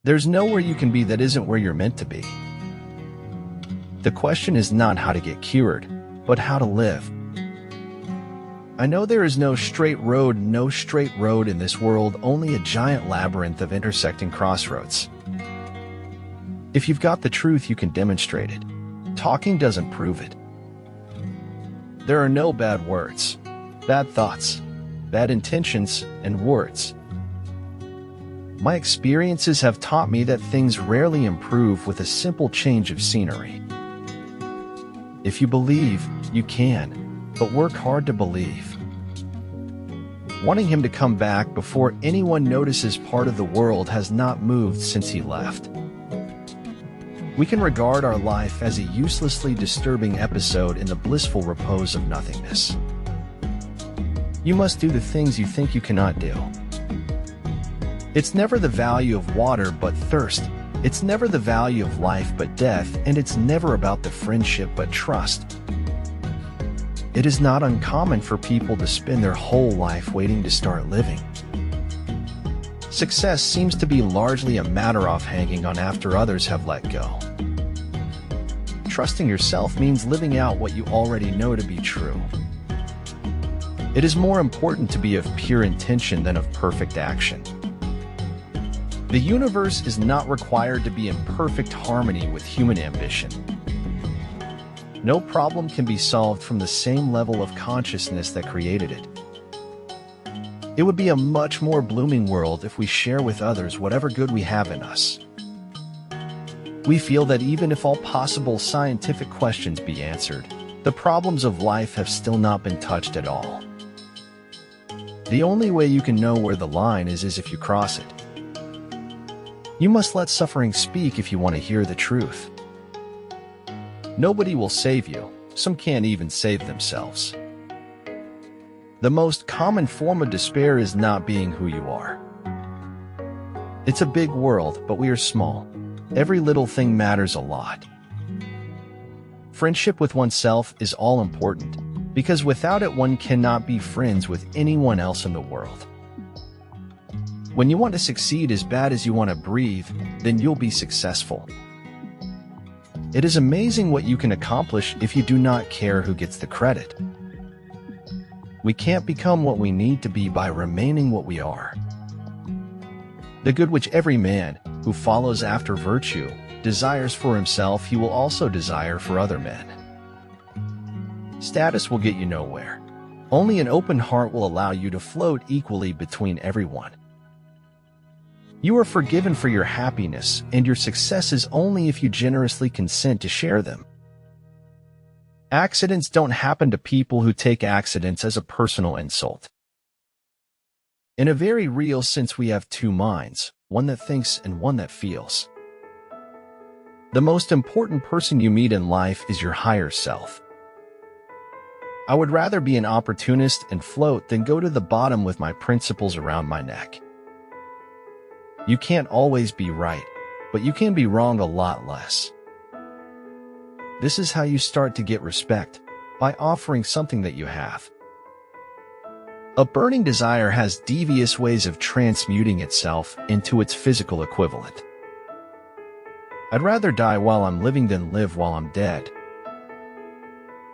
There's nowhere you can be that isn't where you're meant to be. The question is not how to get cured, but how to live. I know there is no straight road in this world, only a giant labyrinth of intersecting crossroads. If you've got the truth, you can demonstrate it. Talking doesn't prove it. There are no bad words, bad thoughts, bad intentions, and words. My experiences have taught me that things rarely improve with a simple change of scenery. If you believe, you can, but work hard to believe. Wanting him to come back before anyone notices part of the world has not moved since he left. We can regard our life as a uselessly disturbing episode in the blissful repose of nothingness. You must do the things you think you cannot do. It's never the value of water but thirst. It's never the value of life but death, and it's never about the friendship but trust. It is not uncommon for people to spend their whole life waiting to start living. Success seems to be largely a matter of hanging on after others have let go. Trusting yourself means living out what you already know to be true. It is more important to be of pure intention than of perfect action. The universe is not required to be in perfect harmony with human ambition. No problem can be solved from the same level of consciousness that created it. It would be a much more blooming world if we share with others whatever good we have in us. We feel that even if all possible scientific questions be answered, the problems of life have still not been touched at all. The only way you can know where the line is if you cross it. You must let suffering speak if you want to hear the truth. Nobody will save you. Some can't even save themselves. The most common form of despair is not being who you are. It's a big world, but we are small. Every little thing matters a lot. Friendship with oneself is all important, because without it one cannot be friends with anyone else in the world. When you want to succeed as bad as you want to breathe, then you'll be successful. It is amazing what you can accomplish if you do not care who gets the credit. We can't become what we need to be by remaining what we are. The good which every man, who follows after virtue, desires for himself, he will also desire for other men. Status will get you nowhere. Only an open heart will allow you to float equally between everyone. You are forgiven for your happiness and your successes only if you generously consent to share them. Accidents don't happen to people who take accidents as a personal insult. In a very real sense, we have two minds, one that thinks and one that feels. The most important person you meet in life is your higher self. I would rather be an opportunist and float than go to the bottom with my principles around my neck. You can't always be right, but you can be wrong a lot less. This is how you start to get respect, by offering something that you have. A burning desire has devious ways of transmuting itself into its physical equivalent. I'd rather die while I'm living than live while I'm dead.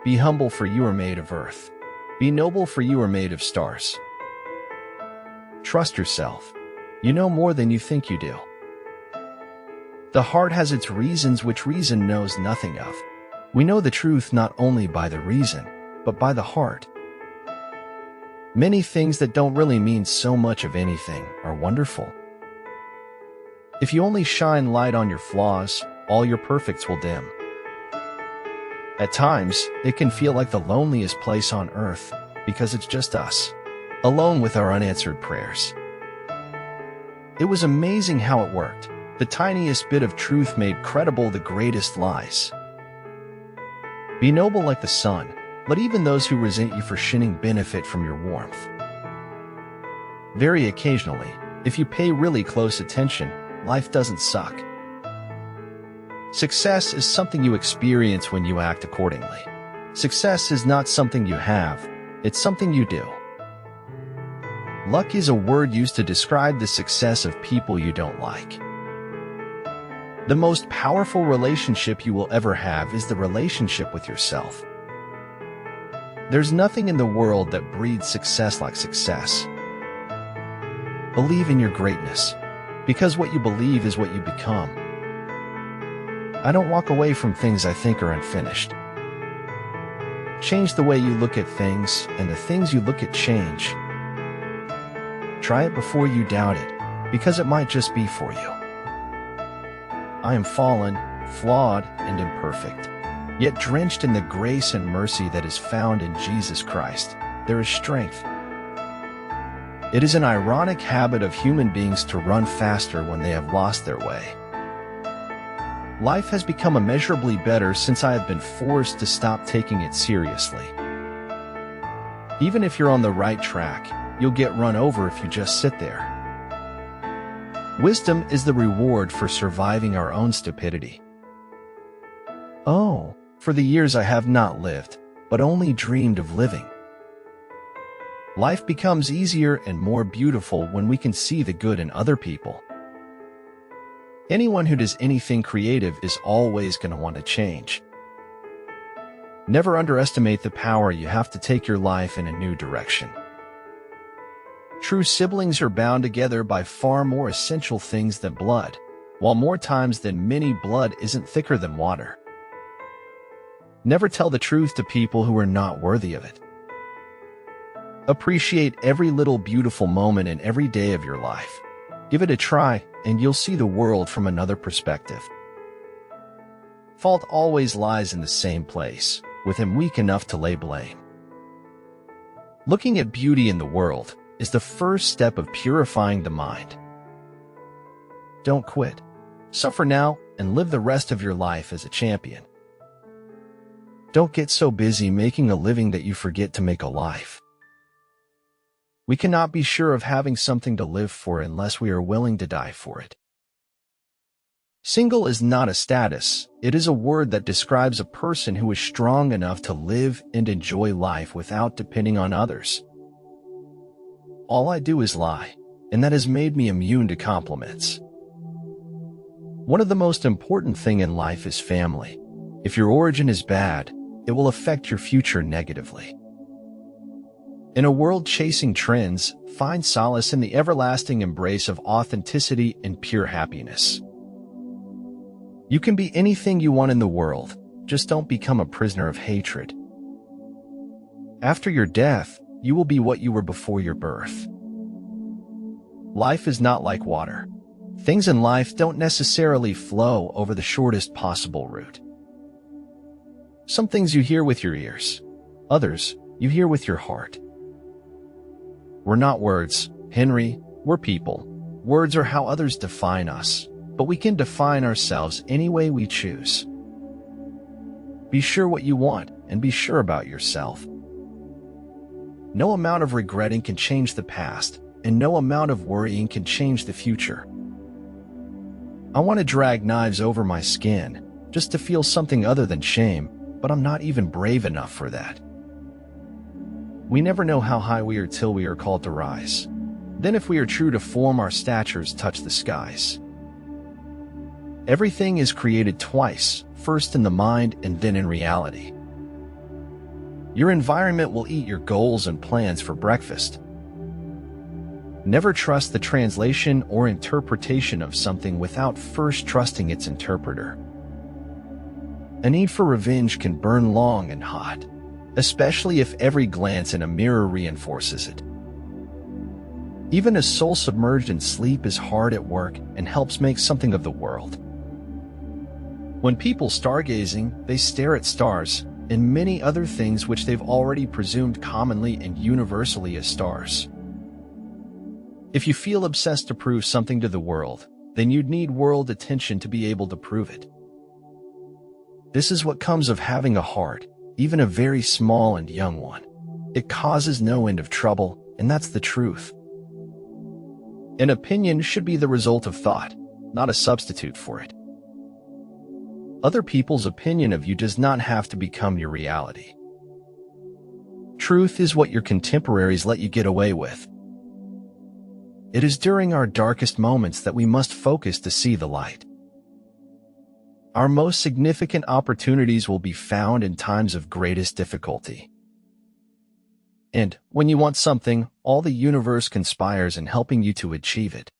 Be humble, for you are made of earth. Be noble, for you are made of stars. Trust yourself. You know more than you think you do. The heart has its reasons which reason knows nothing of. We know the truth not only by the reason, but by the heart. Many things that don't really mean so much of anything are wonderful. If you only shine light on your flaws, all your perfects will dim. At times, it can feel like the loneliest place on earth, because it's just us, alone with our unanswered prayers. It was amazing how it worked. The tiniest bit of truth made credible the greatest lies. Be noble like the sun. Let even those who resent you for shining benefit from your warmth. Very occasionally, if you pay really close attention, life doesn't suck. Success is something you experience when you act accordingly. Success is not something you have, it's something you do. Luck is a word used to describe the success of people you don't like. The most powerful relationship you will ever have is the relationship with yourself. There's nothing in the world that breeds success like success. Believe in your greatness, because what you believe is what you become. I don't walk away from things I think are unfinished. Change the way you look at things, and the things you look at change. Try it before you doubt it, because it might just be for you. I am fallen, flawed, and imperfect, yet drenched in the grace and mercy that is found in Jesus Christ, there is strength. It is an ironic habit of human beings to run faster when they have lost their way. Life has become immeasurably better since I have been forced to stop taking it seriously. Even if you're on the right track, you'll get run over if you just sit there. Wisdom is the reward for surviving our own stupidity. Oh, for the years I have not lived, but only dreamed of living. Life becomes easier and more beautiful when we can see the good in other people. Anyone who does anything creative is always going to want to change. Never underestimate the power you have to take your life in a new direction. True siblings are bound together by far more essential things than blood, while more times than many blood isn't thicker than water. Never tell the truth to people who are not worthy of it. Appreciate every little beautiful moment in every day of your life. Give it a try, and you'll see the world from another perspective. Fault always lies in the same place, with him weak enough to lay blame. Looking at beauty in the world is the first step of purifying the mind. Don't quit. Suffer now and live the rest of your life as a champion. Don't get so busy making a living that you forget to make a life. We cannot be sure of having something to live for unless we are willing to die for it. Single is not a status, it is a word that describes a person who is strong enough to live and enjoy life without depending on others. All I do is lie, and that has made me immune to compliments. One of the most important things in life is family. If your origin is bad, it will affect your future negatively. In a world chasing trends, find solace in the everlasting embrace of authenticity and pure happiness. You can be anything you want in the world, just don't become a prisoner of hatred. After your death, you will be what you were before your birth. Life is not like water. Things in life don't necessarily flow over the shortest possible route. Some things you hear with your ears, others you hear with your heart. We're not words, Henry, we're people. Words are how others define us, but we can define ourselves any way we choose. Be sure what you want and be sure about yourself. No amount of regretting can change the past, and no amount of worrying can change the future. I want to drag knives over my skin, just to feel something other than shame, but I'm not even brave enough for that. We never know how high we are till we are called to rise. Then if we are true to form, our statures touch the skies. Everything is created twice, first in the mind and then in reality. Your environment will eat your goals and plans for breakfast. Never trust the translation or interpretation of something without first trusting its interpreter. A need for revenge can burn long and hot, especially if every glance in a mirror reinforces it. Even a soul submerged in sleep is hard at work and helps make something of the world. When people stargazing, they stare at stars and many other things which they've already presumed commonly and universally as stars. If you feel obsessed to prove something to the world, then you'd need world attention to be able to prove it. This is what comes of having a heart, even a very small and young one. It causes no end of trouble, and that's the truth. An opinion should be the result of thought, not a substitute for it. Other people's opinion of you does not have to become your reality. Truth is what your contemporaries let you get away with. It is during our darkest moments that we must focus to see the light. Our most significant opportunities will be found in times of greatest difficulty. And when you want something, all the universe conspires in helping you to achieve it.